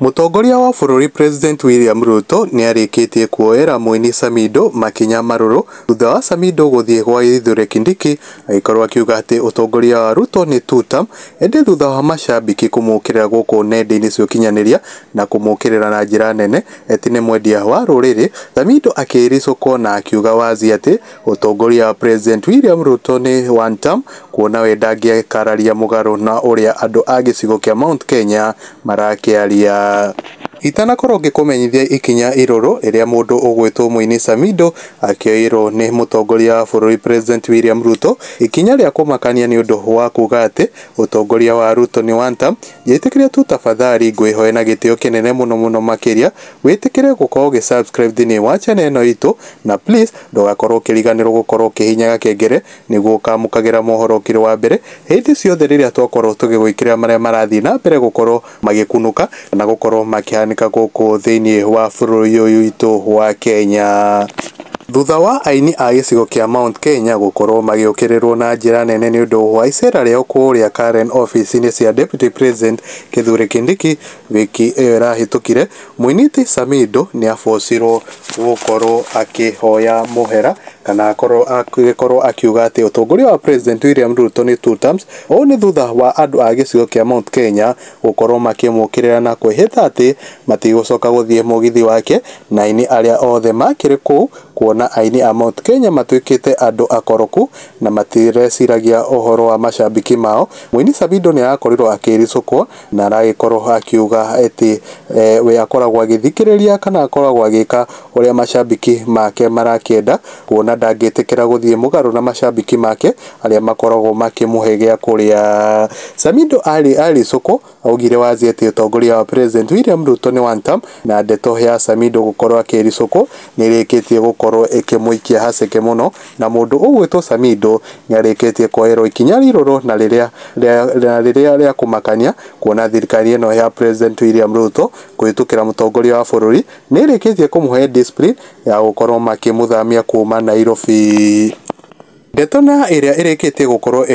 Mutongoria wa bururi President William Ruto ni arikitie kuoera muini Samidoh makinya maruru thutha wa Samidoh guthie gwa Kithure Kindiki agikorwo akiuga ati utongoria wa Ruto ni two-term ende thutha wa mashabiki kumukirira guku nenda-ini cia ukinyaniria na kumukirira na njira nene eti ni mwendia wa ruriri. Samidoh akiricukwo na akiuga wazi ati utongoria wa President William Ruto ni one term kuona we ndangikararia mugaru na uria andu a gicigo kia Mount Kenya marakiaria. Itanakorwo ngikumenyithia ikinya iruru iria mundu ugwitwo muini Samidoh akioirwo ni mutongoria wa bururi President William Ruto. Ikinya ria kumakania ni undu wa kuga ati utongoria wa Ruto ni one term. Yetikiria tu tafadhali ngwihoe na gitio kinene muno makiria witikire gukorwo gi-subscribe thini wa channel eno itu na please ndugakorwo kiriganirwo gukorwo kihinyaga kengere niguo kamukagira mohoro kiri wa mbere hindi ciothe riria twakorwo tugigwikira maria marathii na mbere gukorwo magikunuka na gukorwo makihanika guku thini wa bururi uyu itu wa Kenya. Thutha wa aini a gicigo kia Mount Kenya gukorwo magiokirirwo na njira nene ni undu wa icera rio kuria Karen office-ini cia Deputy President Kithure Kindiki wiki iyo irahitukire, muiniti Samidoh ni afocirwo gukorwo akihoya muhera kana akorwo akiuga ati utongoria wa President William Ruto ni two terms. O ni thutha wa andu a gicigo kia Mount Kenya gukorwo makimukirira na kwihita ati matigocoka guthie mugithi wake na aini aria othe makiri kuu kuona aini a Mount Kenya matwikite andu akoroku na matireciragia uhoro wa mashabiki mao. Muini Samidoh ni akorirwo akiricukwo na aragikorwo akiuga ati we akoragwo agithikiriria kana akoragwo agika uria mashabiki make marakienda kuona ndangitikira guthie mugaru na mashabiki make aria makoragwo makimuhegea kuria. Samidoh aricukwo augire wazi ati utongoria wa President William Ruto ni one term na ndeto ya Samidoh gukorwo akiricukwo ni rikitie gukorwo ikimuikia haseke muno na mundu ugwitwo Samidoh ni arikitie kuoerwo ikinya riruru na riria kumakania kuona thirikari eno ya President William Ruto kuitukira mutongoria wa bururi ni rikitie kumuhe discipline ya gukorwo makimuthamia kuma Nairobi. Ndetona iria irikitie gukorwo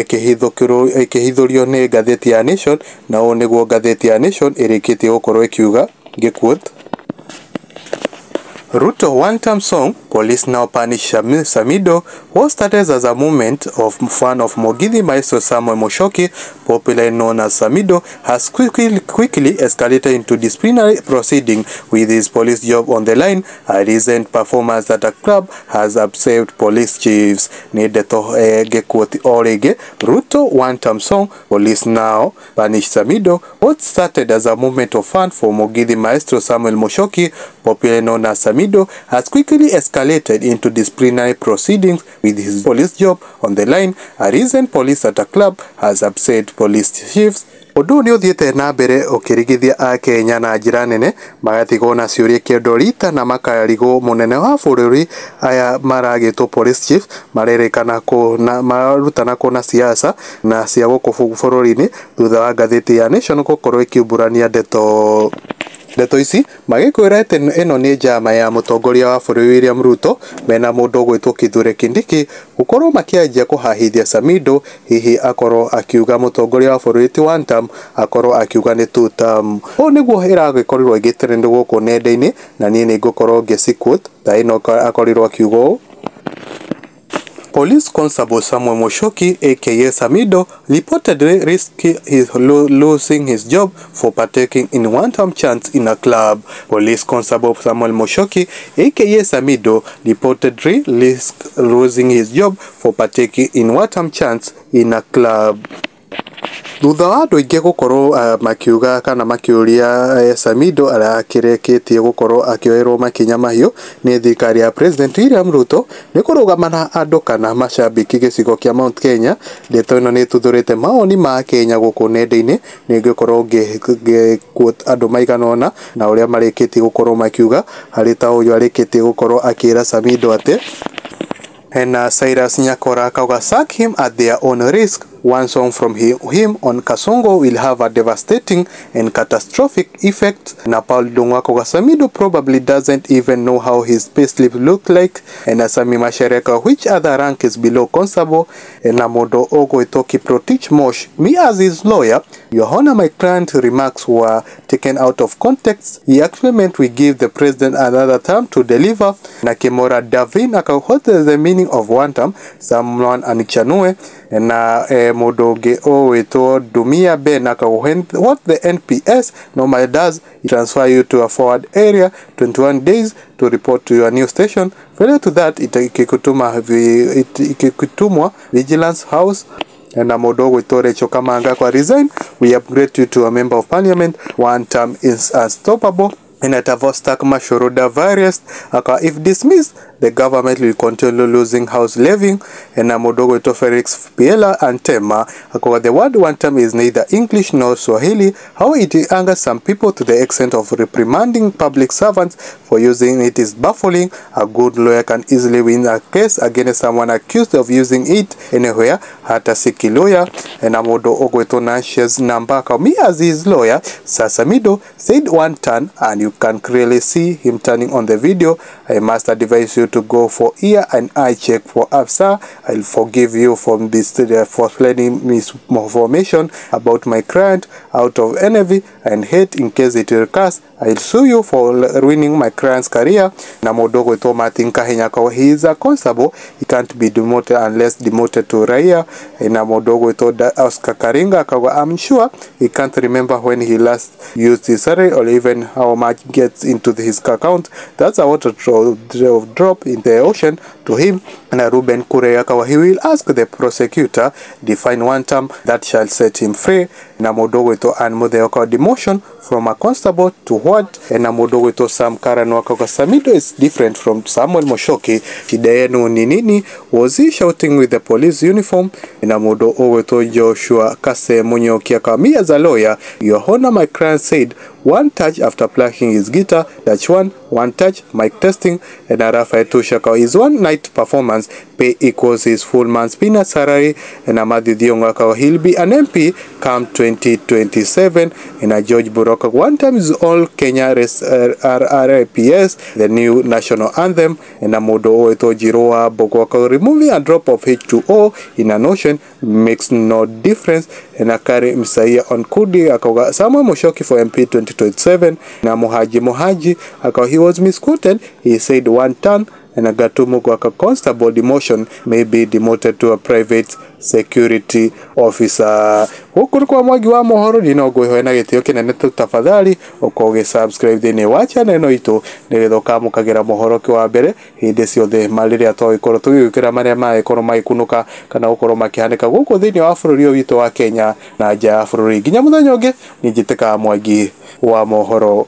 ikihithurio ni ngatheti ya Nation na o niguo ngatheti ya Nation irikitie gukorwo ikiuga ngikuote Ruto one-term song, police now punish Samidoh, was started as a movement of fan of Mugithi Maestro Samuel Mushoki, popularly known as Samidoh, has quickly escalated into disciplinary proceeding with his police job on the line. A recent performance at a club has upset police chiefs. Nedeto Gekuoti Orege, Ruto one-term song, police now punish Samidoh, was started as a movement of fan for Mugithi Maestro Samuel Mushoki, popularly known as Samidoh, has quickly escalated into disciplinary proceedings with his police job on the line. A recent police at a club has upset police chiefs. Undu ni uthiete na mbere ukirigithia a Kenya na njira nene magatigwo na ciuria kiendorita na makarigwo munene wa bururi aya maragitwo police chief marerikana marutana kuna siasa na cia guku bururini thutha wa ngatheti ya Nation gukorwo ikiumburania ndeto ici magikwira ati ino ni njama ya mutongoria wa bururi William Ruto mena mundu ugwitwo Kithure Kindiki gukorwo makianjia kuhahithia Samidoh hihi akorwo akiuga mutongoria wa bururi ti one term akorwo akiuga ni two term. O niguo iragikorwo igitrend guku nenda-ini na nie ni ngukorwo ngiciquote ta ino akorirwo akiuga Police Constable Samuel Mushoki aka Samidoh reportedly risked losing his job for partaking in one-term chants in a club. Police Constable Samuel Mushoki aka Samidoh reportedly risked losing his job for partaking in one-term chants in a club. Thutha wa andu aingi gukorwo makiuga kana makiuria Samidoh arakireketie gukorwo akioerwo makinya mahiu ni thirikari ya President William Ruto ni kurugama na andu kana mashabiki gicigo kia Mount Kenya. Ndeto ino ni tuthurite maoni ma Kenya guku nenda-ini ni ngikorwo ngikuote andu maiganona na uria marikitie gukorwo makiuga hari ta uyu arikitie gukorwo akira Samidoh ati and Cyrus Nyakora akauga sack him at their own risk. One song from him on Kasongo will have a devastating and catastrophic effect. Na Paul Dongwako Samidoh probably doesn't even know how his payslip looked like. And Asami Mashareka, which other rank is below constable. And Namodo Ogo Itoki Protich Mosh. Me as his lawyer, Your Honor, my client's remarks were taken out of context. He actually meant we give the president another term to deliver. Na Kimora Davin what is the meaning of one term? Someone anichanue na modoge weto dumia ben what the NPS normally does, it transfer you to a forward area 21 days to report to your new station. Failure to that, ikikutumwa vigilance house na modogo itore chokamanga kwa resign. We upgrade you to a member of parliament. One term is unstoppable. And at Avostak Mashoroda virus, if dismissed, the government will continue losing house levying. And Modogo to Felix Piela and Tema. The word one term is neither English nor Swahili. How it angers some people to the extent of reprimanding public servants for using it is baffling. A good lawyer can easily win a case against someone accused of using it anywhere. Hata siki lawyer. And Amodo Ogweto Nashes Nambaka. Me as his lawyer, Samidoh said one turn, and you can clearly see him turning on the video. I must advise you to go for ear and eye check for Absa. I'll forgive you from this for spreading misinformation about my client out of envy and hate. In case it recurs, I'll sue you for ruining my client's career. Namodogo Toma Tinkahenya, he is a constable. He can't be demoted unless demoted to Raya. And Namodogo told Oscar Karinga, I'm sure he can't remember when he last used his salary or even how much gets into his account. That's a water drop in the ocean to him. And Ruben Kureya, he will ask the prosecutor define one term that shall set him free. Namodogo to and Mudeoka demotion from a constable to what? And Namodogo to Sam Karanwaka Samidoh is different from Samuel Moshoki. Hidayenu Ninini was he shouting with the police uniform? And Namodogo to Joshua Kase Munyo Kiakami as a lawyer. Your Honor, my client said one touch after plucking his guitar, that's one touch, mic testing, and Arafa Tushaka is one night performance, pay equals his full month's peanut salary, and Amadi Diongaka, he'll be an MP come 2027, and a George Buroka, one time is all Kenya RRPS, the new national anthem, and Amodo Oeto Jiroa Bogwaka, removing a drop of H2O in an ocean makes no difference, and Akari Msaiya on Kudi, Akoga, Samuel Moshoki for MP 2027, na Mohaji, he was misquoted. He said one turn, and Agatumu Gwaka constable demotion may be demoted to a private security officer. Huku kwa mwagi wa Mohoro dinogo na gitio kinene tafadhali ukoge subscribe thini wa channel itu nigetho kamukagera Mohoro kwa mbere hindi ciothe marire atoi koro tugikira maria mai koro maikunuka kana ukoro makihanika guku thini wa bururi witu wa Kenya na nja ya bururi. Nginya muthenya ungi ni njiteka mwagi wa Mohoro.